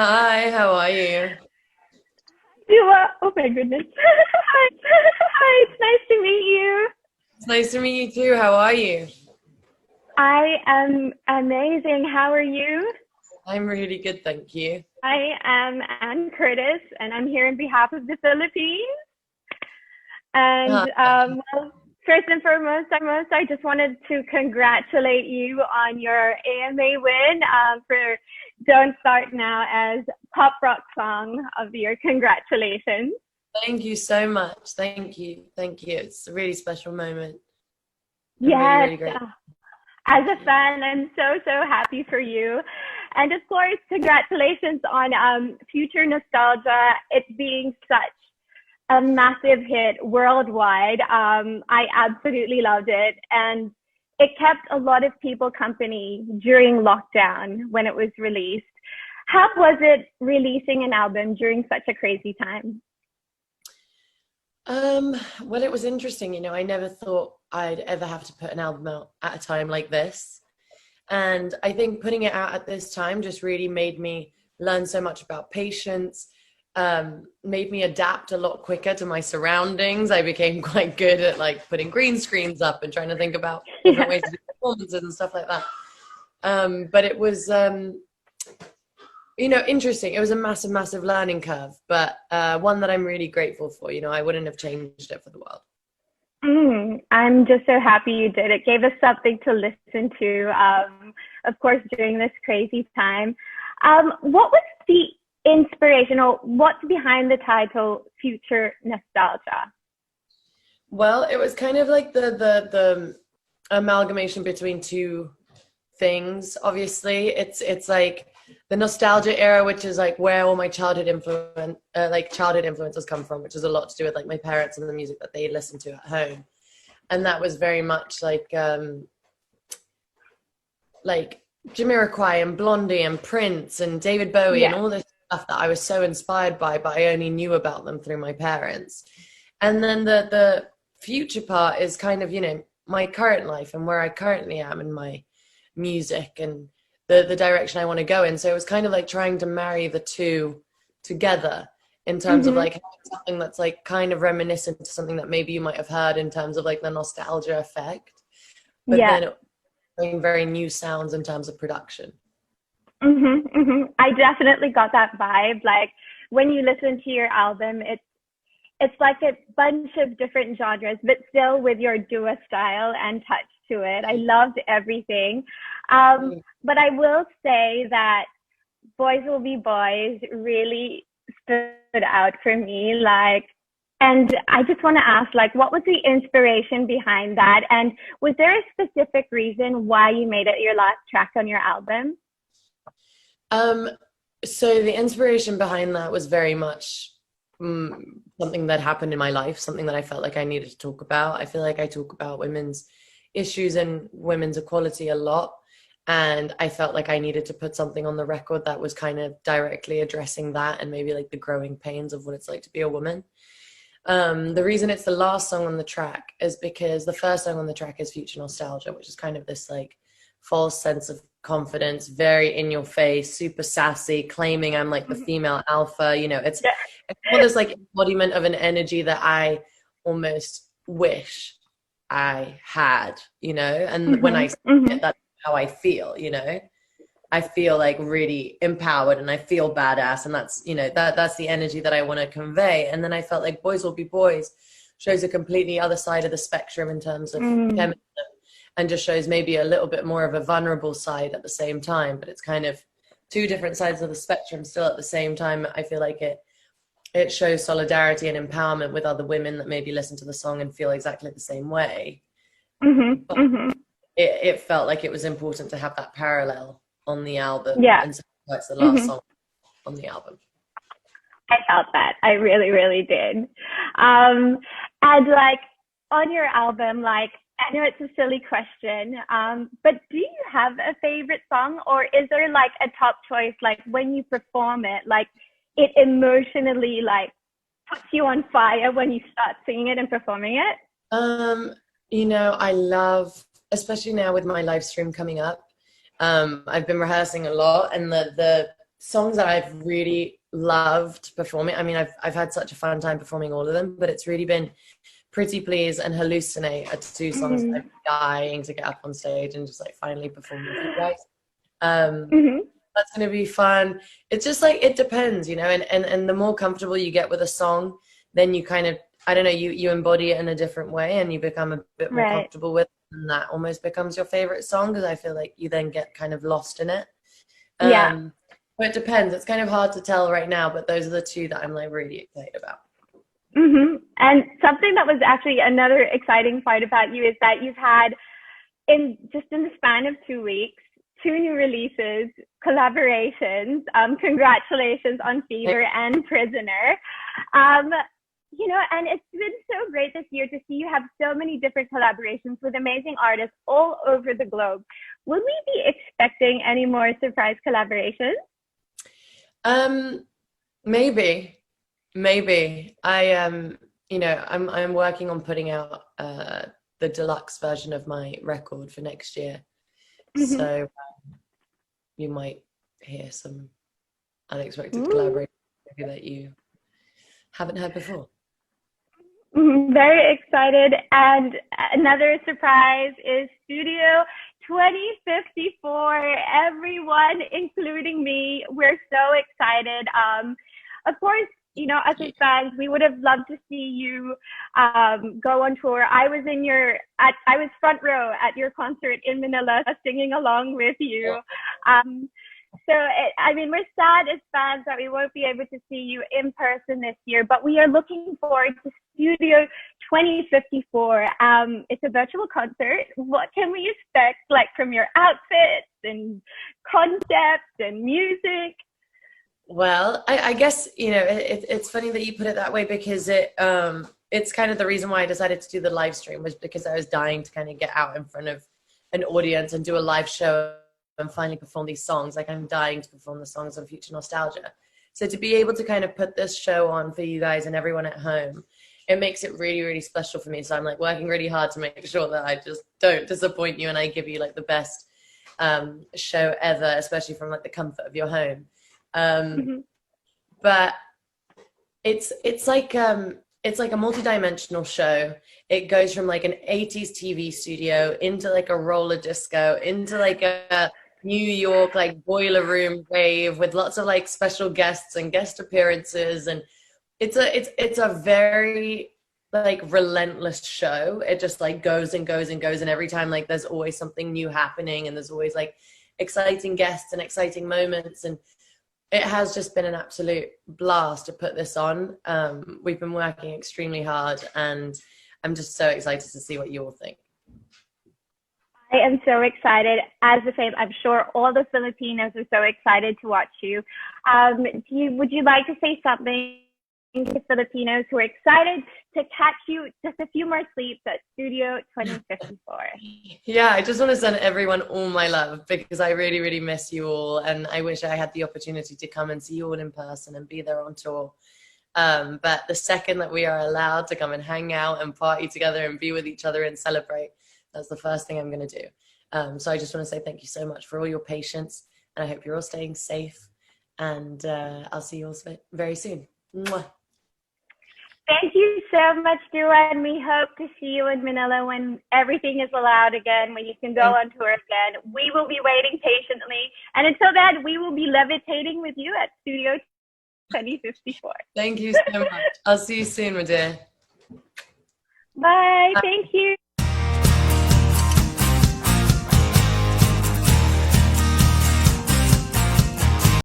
Hi, how are you? Oh my goodness. Hi. Hi, it's nice to meet you. It's nice to meet you too. How are you? I am amazing. How are you? I'm really good, thank you. I am Anne Curtis, and I'm here on behalf of the Philippines. And Hi. well, first and foremost, I just wanted to congratulate you on your AMA win for Don't Start Now as Pop Rock Song of the Year. Congratulations. Thank you so much. Thank you. Thank you. It's a really special moment. I'm really, Yes. really grateful. As a fan, I'm so happy for you. And of course, congratulations on Future Nostalgia. It being such a massive hit worldwide. I absolutely loved it. And it kept a lot of people company during lockdown when it was released. How was it releasing an album during such a crazy time? Well, it was interesting, I never thought I'd ever have to put an album out at a time like this. And I think putting it out at this time just really made me learn so much about patience, made me adapt a lot quicker to my surroundings. I became quite good at like putting green screens up and trying to think about different Yeah. ways to do performances and stuff like that. But it was, interesting. It was a massive, massive learning curve, but one that I'm really grateful for. I wouldn't have changed it for the world. I'm just so happy you did. It gave us something to listen to, of course, during this crazy time. What was the inspiration or what's behind the title Future Nostalgia? Well, it was kind of like the amalgamation between two things. Obviously, it's like the nostalgia era, which is like where all my childhood influences come from, which is a lot to do with like my parents and the music that they listened to at home. And that was very much like Jamiroquai and Blondie and Prince and David Bowie and Yeah. all this stuff that I was so inspired by, but I only knew about them through my parents. And then the future part is kind of, my current life and where I currently am in my music and the direction I want to go in. So it was kind of like trying to marry the two together in terms of Mm-hmm. like something that's like kind of reminiscent to something that maybe you might have heard in terms of like the nostalgia effect, but Yeah. then bring very new sounds in terms of production. I definitely got that vibe. Like when you listen to your album, it's like a bunch of different genres, but still with your Dua style and touch to it. I loved everything. But I will say that Boys Will Be Boys really stood out for me. And I just want to ask, like, what was the inspiration behind that? And was there a specific reason why you made it your last track on your album? Um, so the inspiration behind that was very much something that happened in my life, something that I felt like I needed to talk about. I feel like I talk about women's issues and women's equality a lot. And I felt like I needed to put something on the record that was kind of directly addressing that and maybe like the growing pains of what it's like to be a woman. The reason it's the last song on the track is because the first song on the track is Future Nostalgia, which is kind of this like false sense of confidence, very in your face, super sassy, claiming I'm like the female alpha. Yeah. It's all this like embodiment of an energy that I almost wish I had, and when I Mm-hmm. say it, Mm-hmm. that's how I feel, I feel like really empowered and I feel badass, and that's the energy that I want to convey. And then I felt like Boys Will Be Boys shows a completely other side of the spectrum in terms of Mm. feminism, and just shows maybe a little bit more of a vulnerable side at the same time, but it's kind of two different sides of the spectrum still at the same time. I feel like it shows solidarity and empowerment with other women that maybe listen to the song and feel exactly the same way, Mm-hmm. but Mm-hmm. it felt like it was important to have that parallel on the album, Yeah. and so that's the last Mm-hmm. song on the album. I felt that. I really, really did. Um, and like on your album, like I know it's a silly question, but do you have a favorite song, or is there like a top choice? Like when you perform it, like it emotionally like puts you on fire when you start singing it and performing it. um I love, especially now with my live stream coming up, I've been rehearsing a lot, and the songs that I've really loved performing. I mean, I've had such a fun time performing all of them, but it's really been Pretty Please and Hallucinate are two songs that Mm-hmm. I'm dying to get up on stage and just like finally perform with you guys. Um, Mm-hmm. that's gonna be fun. It's just like it depends, you know, and the more comfortable you get with a song, then you kind of, I don't know, you embody it in a different way and you become a bit more Right. comfortable with it, and that almost becomes your favorite song because I feel like you then get kind of lost in it. Yeah. Um, but it depends. It's kind of hard to tell right now, but those are the two that I'm like really excited about. Mm-hmm. And something that was actually another exciting part about you is that you've had in the span of 2 weeks, two new releases, collaborations. Congratulations on Fever and Prisoner. Um, you know, and it's been so great this year to see you have so many different collaborations with amazing artists all over the globe. Will we be expecting any more surprise collaborations? Um, maybe, maybe. You know, I'm working on putting out the deluxe version of my record for next year. Mm-hmm. So you might hear some unexpected Ooh. collaboration maybe that you haven't heard before. Very excited. And another surprise is Studio 2054. Everyone, including me, we're so excited. Of course, you know, us Yeah. as fans, we would have loved to see you go on tour. I was front row at your concert in Manila, singing along with you. Um, I mean, we're sad as fans that we won't be able to see you in person this year, but we are looking forward to Studio 2054. It's a virtual concert. What can we expect, like, from your outfits and concepts and music? Well, I guess, you know, it's funny that you put it that way because it's kind of the reason why I decided to do the live stream was because I was dying to kind of get out in front of an audience and do a live show and finally perform these songs. Like I'm dying to perform the songs on Future Nostalgia. So to be able to kind of put this show on for you guys and everyone at home, it makes it really, really special for me. So I'm like working really hard to make sure that I just don't disappoint you and I give you like the best show ever, especially from like the comfort of your home. Um, Mm-hmm. but it's like a multi-dimensional show. It goes from like an 80s TV studio into like a roller disco, into like a New York like boiler room rave with lots of like special guests and guest appearances, and it's a very like relentless show. It just like goes and goes and goes, and every time like there's always something new happening, and there's always like exciting guests and exciting moments, and it has just been an absolute blast to put this on. We've been working extremely hard, and I'm just so excited to see what you all think. I am so excited. As the same, I'm sure all the Filipinos are so excited to watch you. Would you like to say something to Filipinos who are excited to catch you just a few more sleeps at Studio 2054? Yeah, I just want to send everyone all my love because I really, really miss you all. And I wish I had the opportunity to come and see you all in person and be there on tour. But the second that we are allowed to come and hang out and party together and be with each other and celebrate, that's the first thing I'm going to do. So I just want to say thank you so much for all your patience. And I hope you're all staying safe. And I'll see you all very soon. Mwah. Thank you so much, Dua, and we hope to see you in Manila when everything is allowed again, when you can go on tour again. We will be waiting patiently. And until then, we will be levitating with you at Studio 2054. Thank you so much. I'll see you soon, my dear. Bye. Thank you.